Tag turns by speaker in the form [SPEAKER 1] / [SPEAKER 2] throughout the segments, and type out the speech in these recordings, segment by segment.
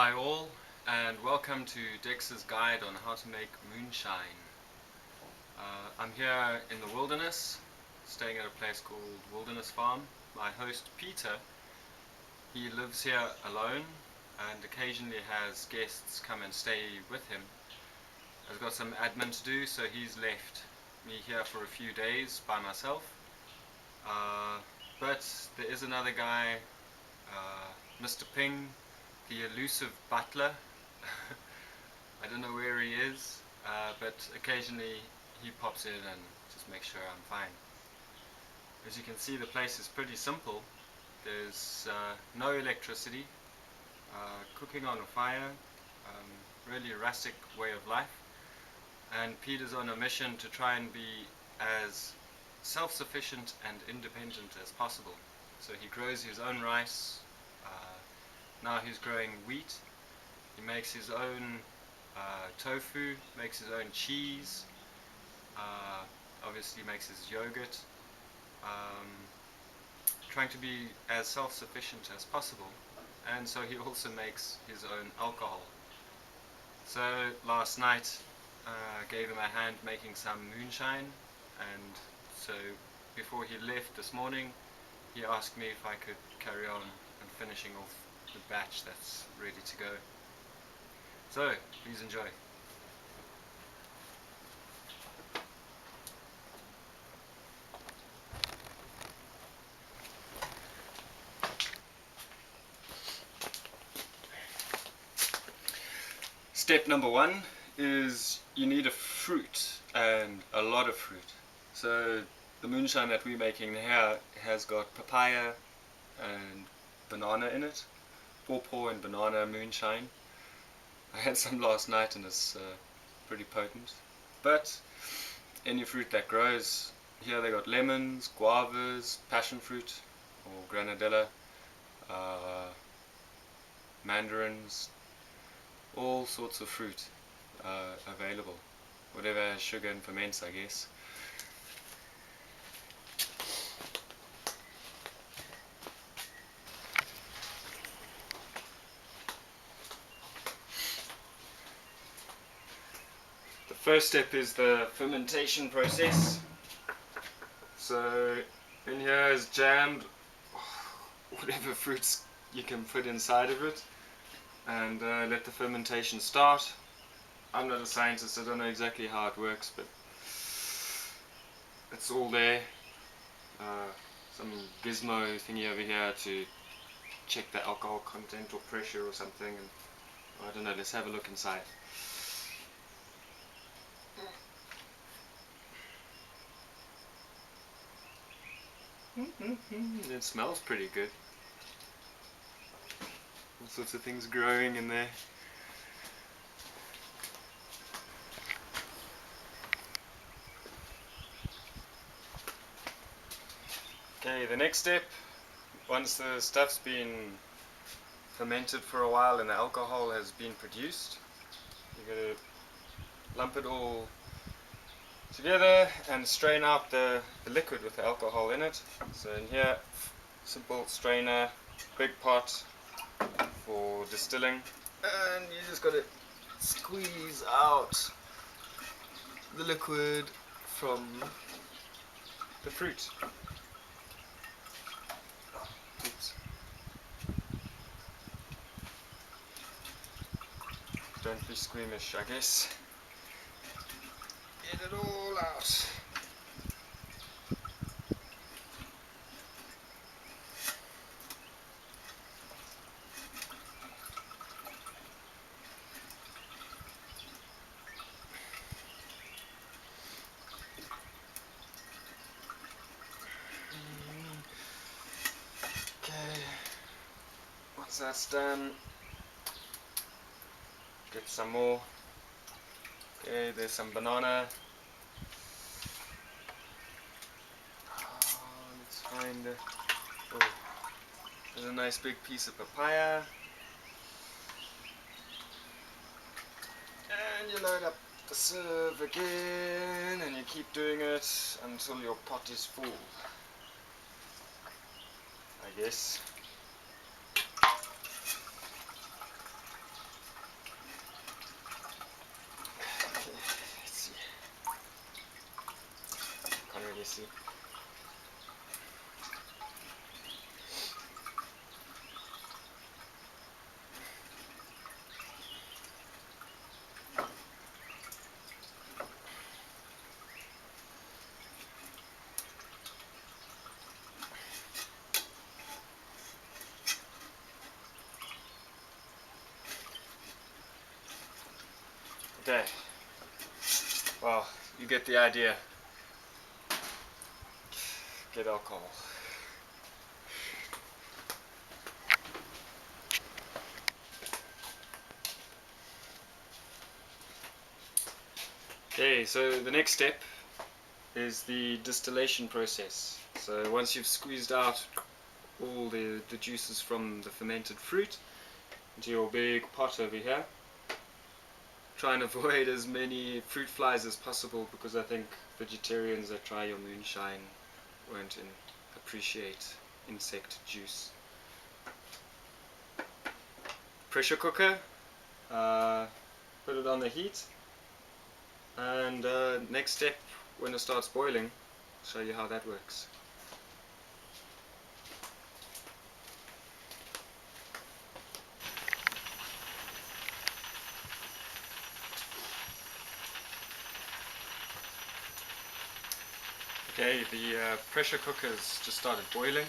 [SPEAKER 1] Hi all, and welcome to Dex's guide on how to make moonshine. I'm here in the wilderness, staying at a place called Wilderness Farm. My host Peter, he lives here alone and occasionally has guests come and stay with him. I've got some admin to do, so he's left me here for a few days by myself. But there is another guy, Mr. Ping, the elusive butler. I don't know where he is, but occasionally he pops in and just makes sure I'm fine. As you can see, the place is pretty simple. There's no electricity, cooking on a fire, really rustic way of life. And Peter's on a mission to try and be as self-sufficient and independent as possible. So he grows his own rice. Now he's growing wheat. He makes his own tofu, makes his own cheese, obviously makes his yogurt, trying to be as self-sufficient as possible. And so he also makes his own alcohol. So last night gave him a hand making some moonshine, and so before he left this morning he asked me if I could carry on and finishing off the batch that's ready to go. So please enjoy. Step number one is you need a fruit, and a lot of fruit. So the moonshine that we're making here has got papaya and banana in it. Pawpaw and banana moonshine. I had some last night and it's pretty potent. But any fruit that grows, here they got lemons, guavas, passion fruit or granadilla, mandarins, all sorts of fruit available. Whatever has sugar and ferments, I guess. The first step is the fermentation process. So in here is jammed whatever fruits you can put inside of it, and let the fermentation start. I'm not a scientist, I don't know exactly how it works, but it's all there. Some gizmo thingy over here to check the alcohol content or pressure or something, and I don't know, let's have a look inside. It smells pretty good. All sorts of things growing in there. Okay, the next step, once the stuff's been fermented for a while and the alcohol has been produced, you're going to lump it all together and strain out the liquid with the alcohol in it. So in here, simple strainer, big pot for distilling, and you just got to squeeze out the liquid from the fruit. Oops. Don't be squeamish, I guess. Get it all out. Okay, once that's done, get some more. Okay, there's some banana. Let's find there's a nice big piece of papaya. And you load up the sieve again, and you keep doing it until your pot is full, I guess. see. Okay. Well, you get the idea. Get alcohol. Okay, so the next step is the distillation process. So once you've squeezed out all the juices from the fermented fruit into your big pot over here, try and avoid as many fruit flies as possible, because I think vegetarians that try your moonshine won't appreciate insect juice. Pressure cooker, put it on the heat, and next step, when it starts boiling, I'll show you how that works. Okay, the pressure cooker's just started boiling.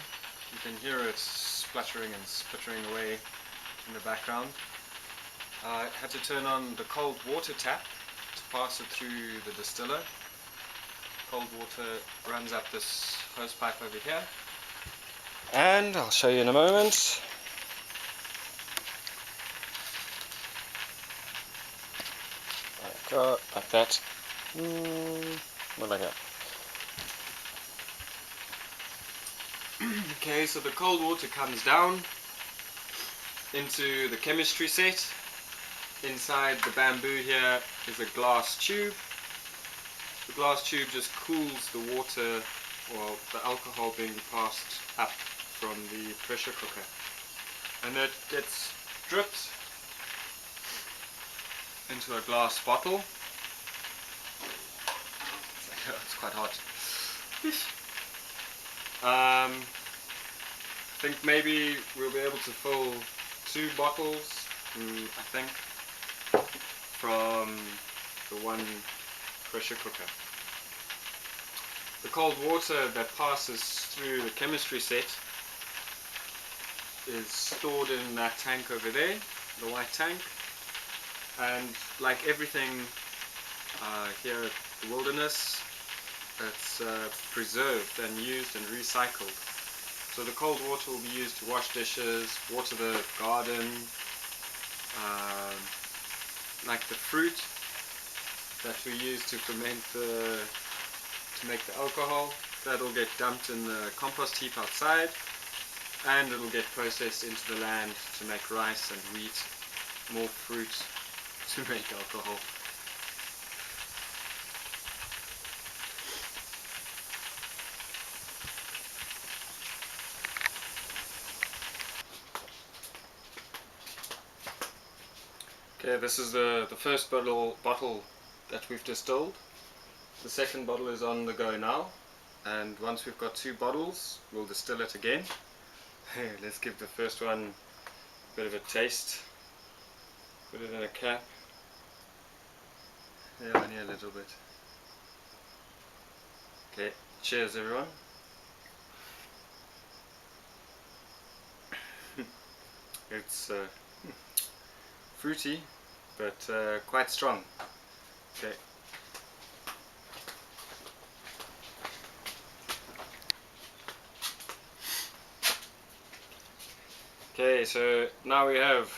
[SPEAKER 1] You can hear it spluttering and sputtering away in the background. I had to turn on the cold water tap to pass it through the distiller. Cold water runs up this hose pipe over here, and I'll show you in a moment. Like that. More like that. Okay, so the cold water comes down into the chemistry set. Inside the bamboo here is a glass tube. The glass tube just cools the water, or the alcohol being passed up from the pressure cooker. And it gets dripped into a glass bottle. It's quite hot. I think maybe we'll be able to fill 2 bottles, I think, from the one pressure cooker. The cold water that passes through the chemistry set is stored in that tank over there, the white tank, and like everything here at the Wilderness, it's preserved and used and recycled. So the cold water will be used to wash dishes, water the garden, like the fruit that we use to ferment to make the alcohol. That'll get dumped in the compost heap outside, and it'll get processed into the land to make rice and wheat, more fruit to make alcohol. Okay, this is the first bottle that we've distilled. The second bottle is on the go now, and once we've got 2 bottles, we'll distill it again. Let's give the first one a bit of a taste. Put it in a cap. Yeah, only a little bit. Okay, cheers everyone. It's fruity, but quite strong. Okay. Okay, so now we have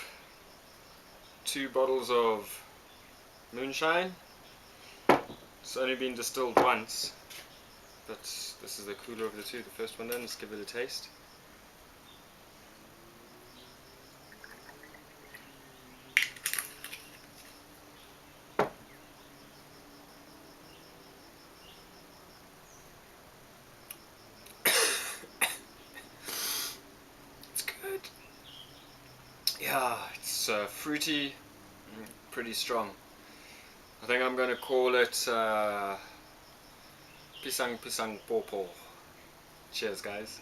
[SPEAKER 1] 2 bottles of moonshine. It's only been distilled once, but this is the cooler of the 2. The first one then, let's give it a taste. It's good. Yeah, it's fruity, pretty strong. I think I'm going to call it Pisang pisang popo. Cheers, guys.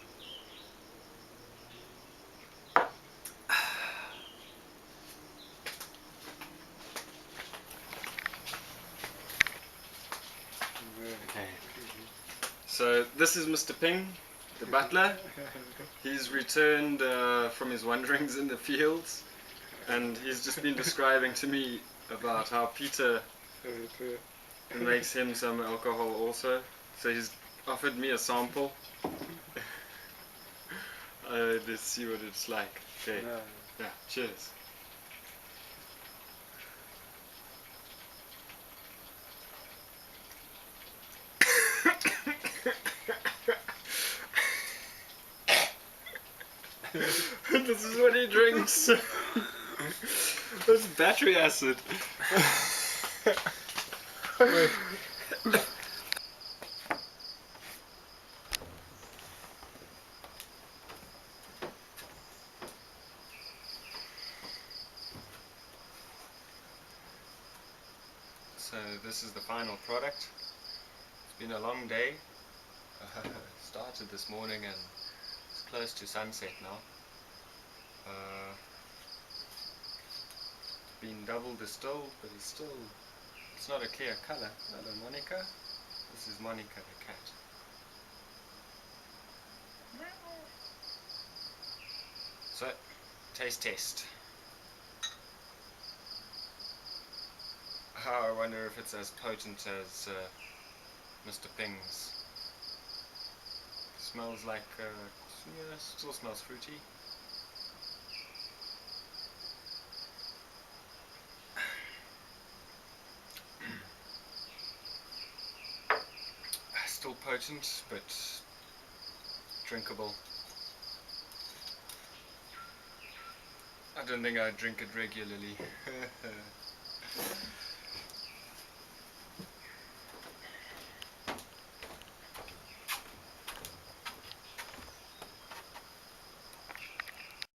[SPEAKER 1] Okay. So this is Mr. Ping, the butler. He's returned from his wanderings in the fields, and he's just been describing to me about how Peter makes him some alcohol also. So he's offered me a sample. Let's see what it's like. Okay. Yeah. Cheers. This is what he drinks. That's battery acid. So this is the final product. It's been a long day. Started this morning and it's close to sunset now. It's been double distilled, but it's not a clear color. Hello, Monica. This is Monica the cat. So, taste test. I wonder if it's as potent as Mr. Ping's. Smells like, yeah, still smells fruity. Still potent, but drinkable. I don't think I drink it regularly.